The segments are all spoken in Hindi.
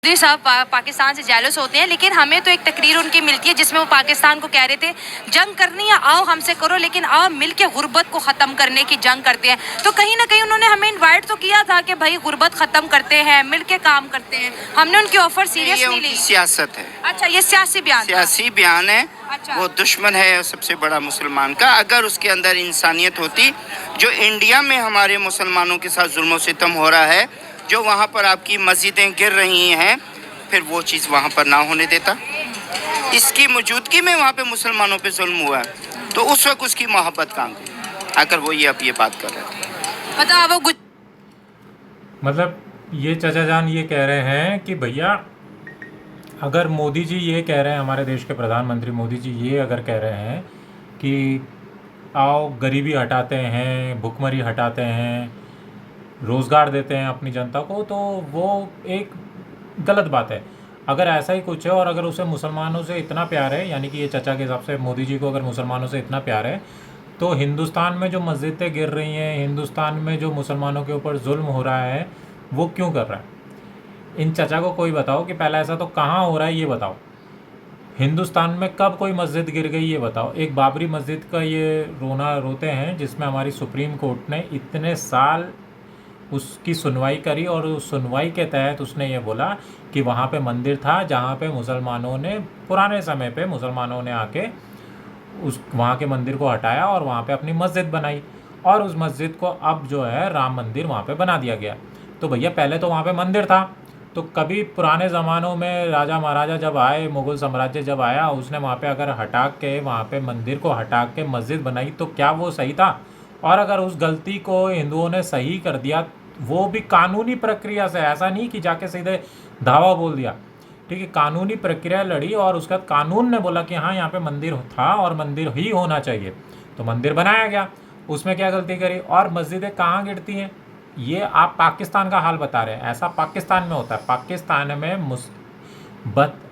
मोदी साहब पाकिस्तान से जेलस होते हैं, लेकिन हमें तो एक तकरीर उनकी मिलती है जिसमें वो पाकिस्तान को कह रहे थे जंग करनी है आओ हमसे करो, लेकिन आओ मिलके गुर्बत को ख़त्म करने की जंग करते हैं। तो कहीं ना कहीं उन्होंने हमें इनवाइट तो किया था कि भाई गुर्बत ख़त्म करते हैं, मिलके काम करते हैं। हमने उनकी ऑफर सीरियस नहीं ली। सियासत है। अच्छा, ये सियासी बयान है। अच्छा। वो दुश्मन है सबसे बड़ा मुसलमान का। अगर उसके अंदर इंसानियत होती, जो इंडिया में हमारे मुसलमानों के साथ जुल्म सितम हो रहा है, जो वहाँ पर आपकी मस्जिदें गिर रही हैं, फिर वो चीज़ वहाँ पर ना होने देता। इसकी मौजूदगी में वहाँ पे मुसलमानों पे जुल्म हुआ है, तो उस वक्त उसकी मोहब्बत काम की, अगर वो ये बात कर रहे थे। मतलब ये चाचा जान ये कह रहे हैं कि भैया अगर मोदी जी ये कह रहे हैं, हमारे देश के प्रधानमंत्री मोदी जी ये अगर कह रहे हैं कि आओ गरीबी हटाते हैं, भुखमरी हटाते हैं, रोज़गार देते हैं अपनी जनता को, तो वो एक गलत बात है। अगर ऐसा ही कुछ है और अगर उसे मुसलमानों से इतना प्यार है, यानी कि ये चचा के हिसाब से मोदी जी को अगर मुसलमानों से इतना प्यार है, तो हिंदुस्तान में जो मस्जिदें गिर रही हैं, हिंदुस्तान में जो मुसलमानों के ऊपर जुल्म हो रहा है, वो क्यों कर रहा है? इन चचा को कोई बताओ कि पहला ऐसा तो कहाँ हो रहा है, ये बताओ। हिंदुस्तान में कब कोई मस्जिद गिर गई, ये बताओ। एक बाबरी मस्जिद का ये रोना रोते हैं जिसमें हमारी सुप्रीम कोर्ट ने इतने साल उसकी सुनवाई करी और उस सुनवाई के तहत उसने ये बोला कि वहाँ पे मंदिर था जहाँ पे मुसलमानों ने पुराने समय पे मुसलमानों ने आके उस वहाँ के मंदिर को हटाया और वहाँ पे अपनी मस्जिद बनाई, और उस मस्जिद को अब जो है राम मंदिर वहाँ पे बना दिया गया। तो भैया पहले तो वहाँ पे मंदिर था, तो कभी पुराने ज़मानों में राजा महाराजा जब आए, मुग़ल साम्राज्य जब आया, उसने वहाँ पे अगर हटा के वहाँ पे मंदिर को हटा के मस्जिद बनाई, तो क्या वो सही था? और अगर उस गलती को हिंदुओं ने सही कर दिया, वो भी कानूनी प्रक्रिया से, ऐसा नहीं कि जाके सीधे धावा बोल दिया, ठीक है, कानूनी प्रक्रिया लड़ी और उसके बाद कानून ने बोला कि हाँ यहाँ पे मंदिर था और मंदिर ही होना चाहिए, तो मंदिर बनाया गया। उसमें क्या गलती करी? और मस्जिदें कहाँ गिरती हैं? ये आप पाकिस्तान का हाल बता रहे हैं, ऐसा पाकिस्तान में होता है। पाकिस्तान में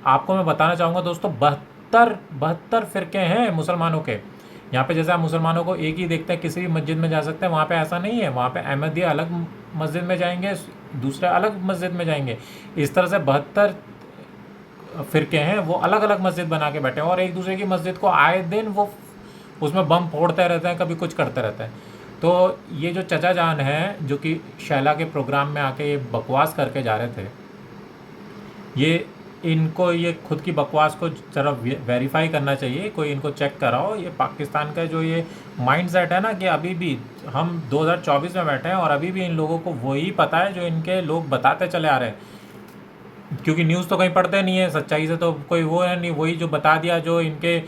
आपको मैं बताना चाहूँगा दोस्तों, 72 फ़िरके हैं मुसलमानों के। यहाँ पे जैसे आप मुसलमानों को एक ही देखते हैं, किसी भी मस्जिद में जा सकते हैं, वहाँ पे ऐसा नहीं है। वहाँ पे अहमदिया अलग मस्जिद में जाएंगे, दूसरे अलग मस्जिद में जाएंगे। इस तरह से 72 फ़िरके हैं, वो अलग अलग मस्जिद बना के बैठे हैं और एक दूसरे की मस्जिद को आए दिन वो उसमें बम फोड़ते रहते हैं, कभी कुछ करते रहते हैं। तो ये जो चचा जान हैं जो कि शैला के प्रोग्राम में आके ये बकवास करके जा रहे थे, ये इनको ये खुद की बकवास को जरा वेरीफाई करना चाहिए, कोई इनको चेक कराओ। ये पाकिस्तान का जो ये माइंडसेट है ना, कि अभी भी हम 2024 में बैठे हैं और अभी भी इन लोगों को वही पता है जो इनके लोग बताते चले आ रहे हैं, क्योंकि न्यूज़ तो कहीं पढ़ते नहीं है, सच्चाई से तो कोई वो है नहीं, वही जो बता दिया, जो इनके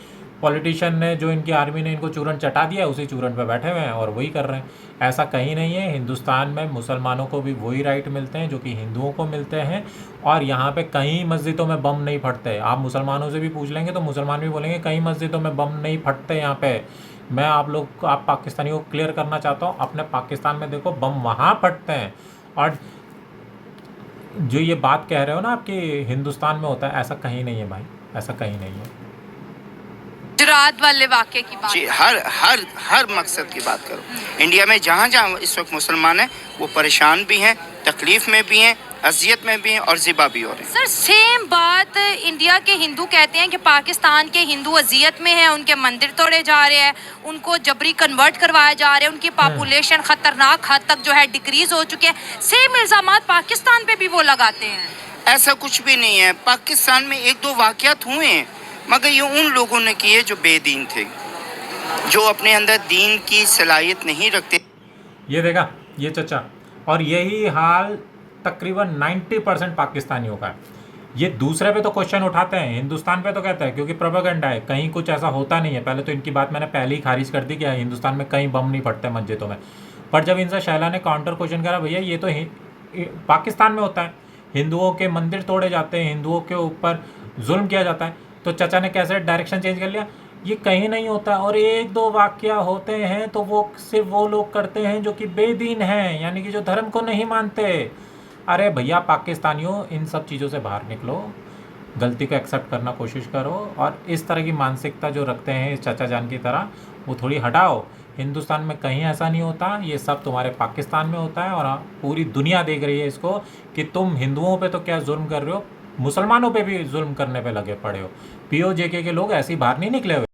पॉलिटिशियन ने, जो इनकी आर्मी ने इनको चूरन चटा दिया, उसी चूरन पे बैठे हुए हैं और वही कर रहे हैं। ऐसा कहीं नहीं है। हिंदुस्तान में मुसलमानों को भी वही राइट मिलते हैं जो कि हिंदुओं को मिलते हैं, और यहाँ पे कहीं मस्जिदों में बम नहीं फटते। आप मुसलमानों से भी पूछ लेंगे तो मुसलमान भी बोलेंगे कहीं मस्जिदों में बम नहीं फटते यहाँ पे। मैं आप पाकिस्तानियों को क्लियर करना चाहता हूँ, अपने पाकिस्तान में देखो बम वहाँ फटते हैं। और जो ये बात कह रहे हो ना आपके हिंदुस्तान में होता है, ऐसा कहीं नहीं है भाई, ऐसा कहीं नहीं है। गुजरात वाले वाक़े की बात जी, हर मकसद की बात करो। इंडिया में जहाँ जहाँ इस वक्त मुसलमान हैं, वो परेशान भी हैं, तकलीफ में भी हैं, अजियत में भी हैं और ज़िबा भी हो रहे हैं। सर सेम बात इंडिया के हिंदू कहते हैं कि पाकिस्तान के हिंदू अजियत में हैं, उनके मंदिर तोड़े जा रहे हैं, उनको जबरी कन्वर्ट करवाया जा रहे हैं, उनकी पॉपुलेशन खतरनाक हद तक जो है डिक्रीज हो चुके हैं। सेम इल्ज़ामात पाकिस्तान पे भी वो लगाते हैं। ऐसा कुछ भी नहीं है। पाकिस्तान में एक दो वाक़यात हुए हैं, मगर ये उन लोगों ने किए जो बेदीन थे, जो अपने अंदर दीन की सलाहियत नहीं रखते। ये देखा ये चचा, और यही हाल तकरीबन 90% पाकिस्तानियों का है। ये दूसरे पे तो क्वेश्चन उठाते हैं, हिंदुस्तान पे तो कहते हैं क्योंकि प्रोपेगेंडा है, कहीं कुछ ऐसा होता नहीं है। पहले तो इनकी बात मैंने पहले ही खारिज कर दी कि हिंदुस्तान में कहीं बम नहीं फटते मस्जिदों में। पर जब इनसे शैला ने काउंटर क्वेश्चन करा, भैया ये तो पाकिस्तान में होता है, हिंदुओं के मंदिर तोड़े जाते हैं, हिंदुओं के ऊपर जुल्म किया जाता है, तो चचा ने कैसे डायरेक्शन चेंज कर लिया, ये कहीं नहीं होता। और एक दो वाक़या होते हैं तो वो सिर्फ वो लोग करते हैं जो कि बेदीन हैं, यानी कि जो धर्म को नहीं मानते। अरे भैया पाकिस्तानियों, इन सब चीज़ों से बाहर निकलो, गलती को एक्सेप्ट करना कोशिश करो, और इस तरह की मानसिकता जो रखते हैं इस चचा जान की तरह, वो थोड़ी हटाओ। हिंदुस्तान में कहीं ऐसा नहीं होता, ये सब तुम्हारे पाकिस्तान में होता है। और पूरी दुनिया देख रही है इसको कि तुम हिंदुओं पे तो क्या जुल्म कर रहे हो, मुसलमानों पे भी जुल्म करने पे लगे पड़े हो। POJK के लोग ऐसे ही बाहर नहीं निकले हुए।